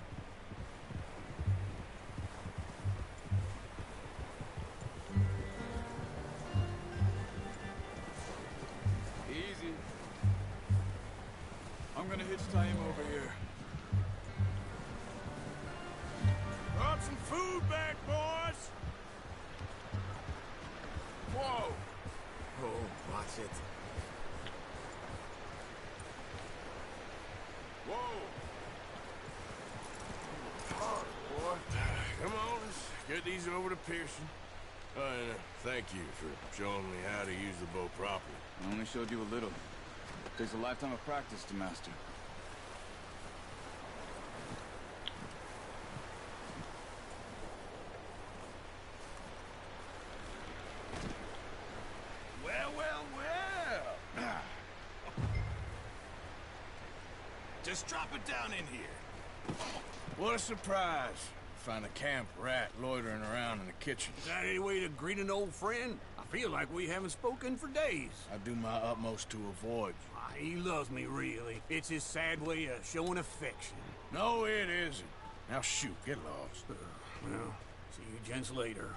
S15: Easy. I'm gonna hitch Taima over here.
S4: Brought some food back, boys! Whoa!
S14: Oh, watch it.
S4: Whoa! Hard, boy. Come on, let's get these over to Pearson. And thank you for showing me how to use the bow properly.
S15: I only showed you a little. Takes a lifetime of practice to master.
S4: Well, well, well. Just drop it down in here. What a surprise. Find a camp rat loitering around in the kitchen.
S16: Is that any way to greet an old friend? I feel like we haven't spoken for days.
S4: I do my utmost to avoid you.
S16: He loves me, really. It's his sad way of showing affection.
S4: No, it isn't. Now shoot, get lost.
S16: Well, see you gents later.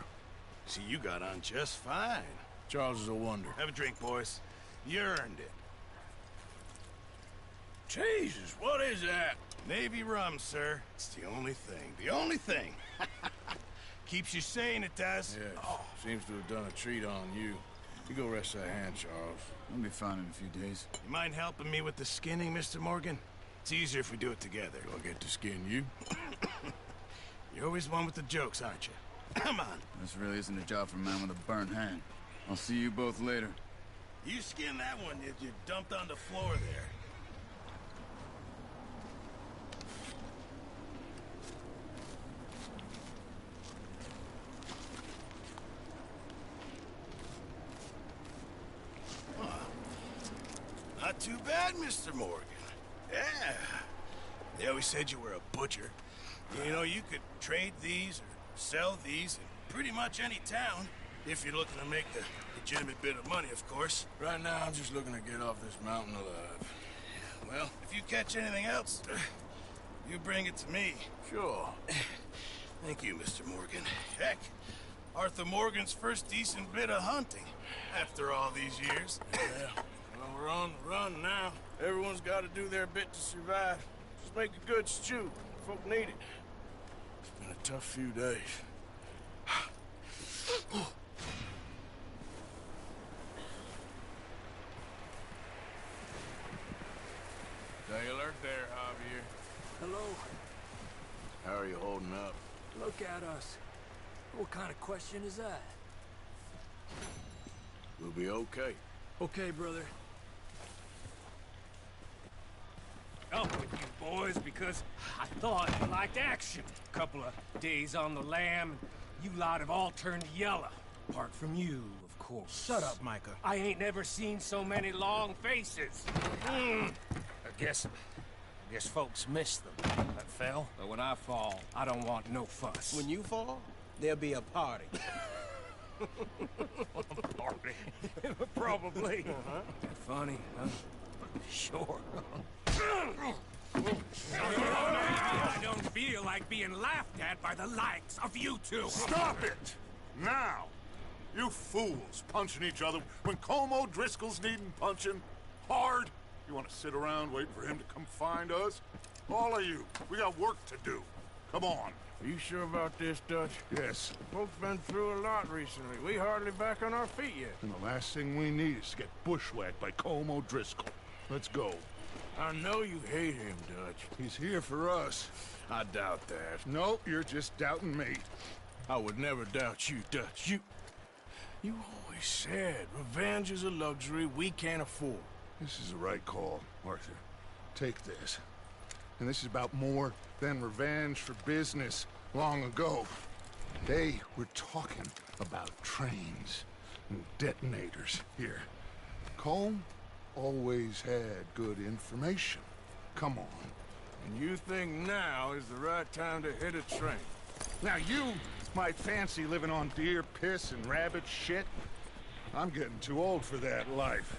S13: See, you got on just fine.
S4: Charles is a wonder.
S13: Have a drink, boys. You earned it.
S4: Jesus, what is that?
S13: Navy rum, sir. It's the only thing. The only thing. Keeps you sane, it does.
S4: Yes. Oh. Seems to have done a treat on you. You go rest that hand, Charles.
S15: I'll be fine in a few days.
S13: You mind helping me with the skinning, Mr. Morgan? It's easier if we do it together.
S4: Do I get to skin you?
S13: You're always one with the jokes, aren't you? Come on.
S15: This really isn't a job for a man with a burnt hand. I'll see you both later.
S13: You skinned that one that you dumped on the floor there. Not too bad, Mr. Morgan. Yeah. They always said you were a butcher. You know, you could trade these or sell these in pretty much any town. If you're looking to make a legitimate bit of money, of course.
S4: Right now, I'm just looking to get off this mountain alive.
S13: Well, if you catch anything else, you bring it to me.
S4: Sure.
S13: Thank you, Mr. Morgan. Heck, Arthur Morgan's first decent bit of hunting after all these years.
S4: Yeah, well, we're on the run now. Everyone's got to do their bit to survive. Just make a good stew. Folk need it. It's been a tough few days. Taylor, there, Javier.
S11: Hello.
S4: How are you holding up?
S11: Look at us. What kind of question is that?
S4: We'll be okay.
S11: Okay, brother.
S8: Up with you boys because I thought you liked action. Couple of days on the lam, you lot have all turned yellow. Apart from you, of course.
S3: Shut up, Micah.
S8: I ain't never seen so many long faces. I guess folks miss them. That fell. But when I fall, I don't want no fuss.
S3: When you fall, there'll be a party.
S8: Party? Probably. Funny, huh? Sure. I don't feel like being laughed at by the likes of you two.
S2: Stop it! Now! You fools punching each other when Colm O'Driscoll's needing punching hard. You want to sit around waiting for him to come find us? All of you, we got work to do. Come on.
S4: Are you sure about this, Dutch?
S2: Yes.
S4: Folks been through a lot recently. We hardly back on our feet yet.
S2: And the last thing we need is to get bushwhacked by Colm O'Driscoll. Let's go.
S4: I know you hate him, Dutch.
S2: He's here for us.
S4: I doubt that.
S2: No, you're just doubting me.
S4: I would never doubt you, Dutch. You always said revenge is a luxury we can't afford.
S2: This is the right call, Arthur. Take this. And this is about more than revenge for business long ago. They were talking about trains and detonators here. Colm always had good information. Come on.
S4: And you think now is the right time to hit a train?
S2: Now you might fancy living on deer piss and rabbit shit. I'm getting too old for that life.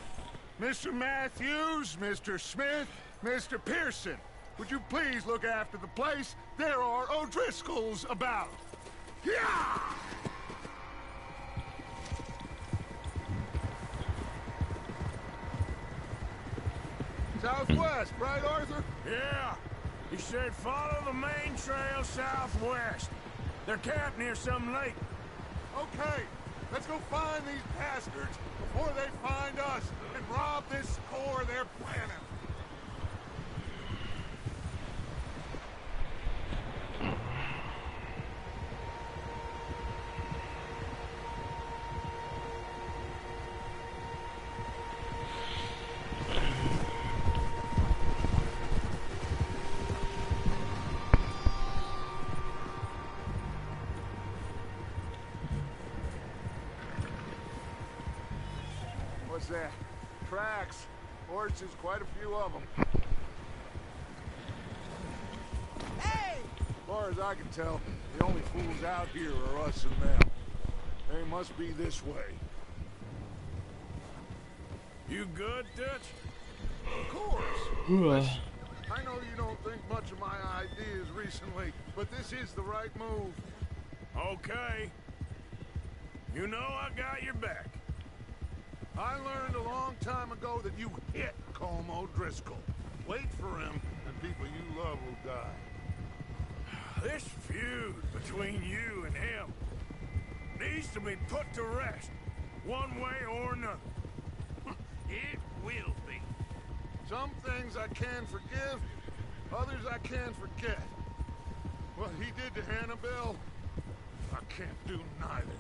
S2: Mr. Matthews, Mr. Smith, Mr. Pearson, would you please look after the place? There are O'Driscolls about. Yeah! Southwest, right, Arthur?
S4: Yeah. He said follow the main trail southwest. They're camped near some lake.
S2: Okay, let's go find these bastards before they find us and rob this core they're planning. What's that? Tracks. Horses, quite a few of them.
S3: Hey!
S2: As far as I can tell, the only fools out here are us and them. They must be this way.
S4: You good, Dutch?
S2: Of course. Listen, I know you don't think much of my ideas recently, but this is the right move.
S4: Okay. You know I got your back.
S2: I learned a long time ago that you hit Colm O'Driscoll. Wait for him, and people you love will die.
S4: This feud between you and him needs to be put to rest, one way or another.
S8: It will be.
S2: Some things I can forgive, others I can't forget. What he did to Annabelle, I can't do neither.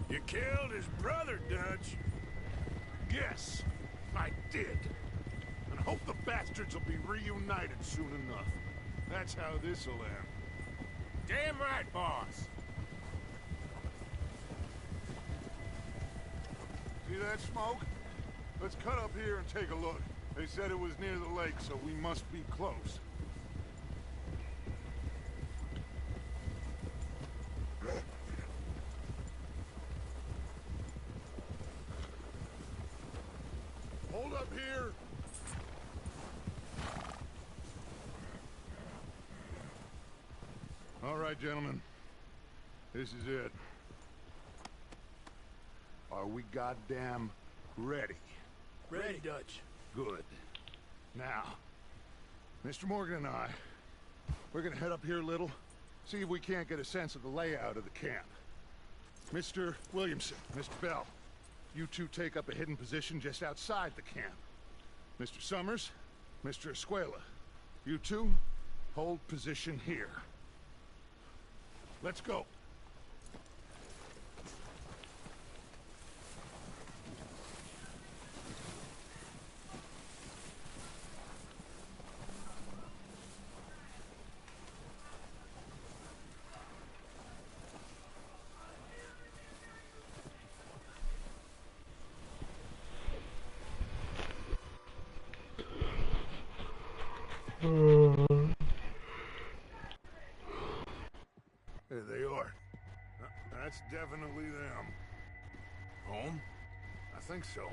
S4: You killed his brother, Dutch.
S2: Yes, I did. And I hope the bastards will be reunited soon enough. That's how this'll end.
S8: Damn right, boss.
S2: See that smoke? Let's cut up here and take a look. They said it was near the lake, so we must be close. Hold up here. gentlemen, this is it. Are we goddamn ready?
S11: Ready, Dutch.
S2: Good. Now, Mr. Morgan and I, we're gonna head up here a little, see if we can't get a sense of the layout of the camp. Mr. Williamson, Mr. Bell, you two take up a hidden position just outside the camp. Mr. Summers, Mr. Escuela, you two hold position here. Let's go. There they are. That's definitely them.
S13: Home?
S2: I think so.